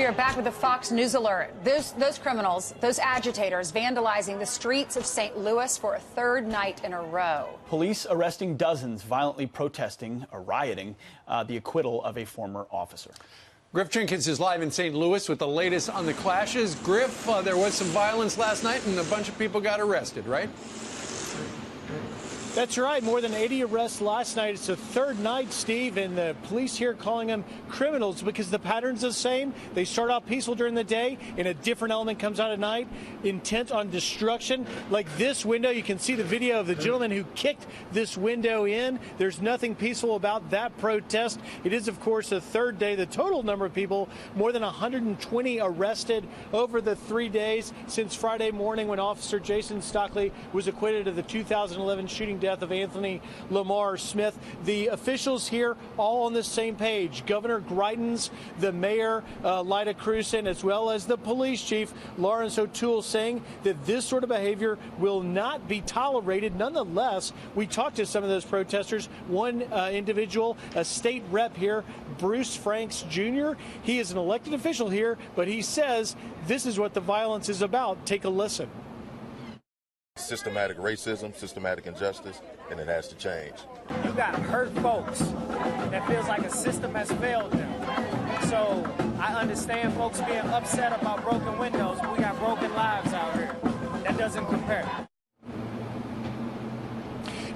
We are back with a Fox News alert. Those criminals, those agitators, vandalizing the streets of St. Louis for a third night in a row. Police arresting dozens violently protesting or rioting the acquittal of a former officer. Griff Jenkins is live in St. Louis with the latest on the clashes. Griff, there was some violence last night and a bunch of people got arrested, right? That's right. More than 80 arrests last night. It's the third night, Steve, and the police here calling them criminals because the pattern's the same. They start off peaceful during the day, and a different element comes out at night, intent on destruction. Like this window, you can see the video of the gentleman who kicked this window in. There's nothing peaceful about that protest. It is, of course, the third day. The total number of people, more than 120 arrested over the 3 days since Friday morning when Officer Jason Stockley was acquitted of the 2011 shooting death of Anthony Lamar Smith. The officials here all on the same page. Governor Greitens, the mayor, Lyda Crewson, as well as the police chief, Lawrence O'Toole, saying that this sort of behavior will not be tolerated. Nonetheless, we talked to some of those protesters. One individual, a state rep here, Bruce Franks Jr. He is an elected official here, but he says this is what the violence is about. Take a listen. Systematic racism, systematic injustice, and it has to change. You got hurt folks that feels like a system has failed them. So I understand folks being upset about broken windows. We got broken lives out here. That doesn't compare.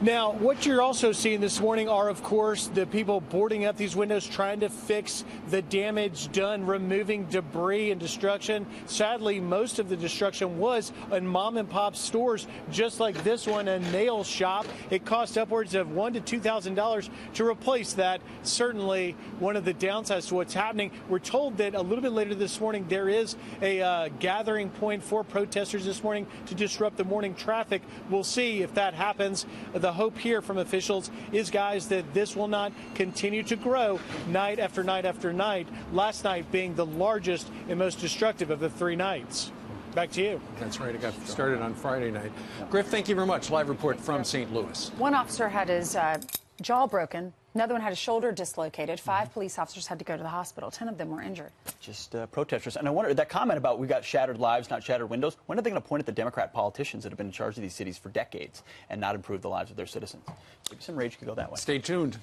Now, what you're also seeing this morning are, of course, the people boarding up these windows, trying to fix the damage done, removing debris and destruction. Sadly, most of the destruction was in mom and pop stores, just like this one, a nail shop. It cost upwards of $1,000 to $2,000 to replace that. Certainly one of the downsides to what's happening. We're told that a little bit later this morning, there is a gathering point for protesters this morning to disrupt the morning traffic. We'll see if that happens. The hope here from officials is, guys, that this will not continue to grow night after night after night, last night being the largest and most destructive of the 3 nights. Back to you. That's right. It got started on Friday night. Griff, thank you very much. Live report from St. Louis. One officer had his jaw broken. Another one had his shoulder dislocated. 5 police officers had to go to the hospital. 10 of them were injured. Just protesters. And I wonder, that comment about we got shattered lives, not shattered windows, when are they going to point at the Democrat politicians that have been in charge of these cities for decades and not improve the lives of their citizens? Maybe some rage could go that way. Stay tuned.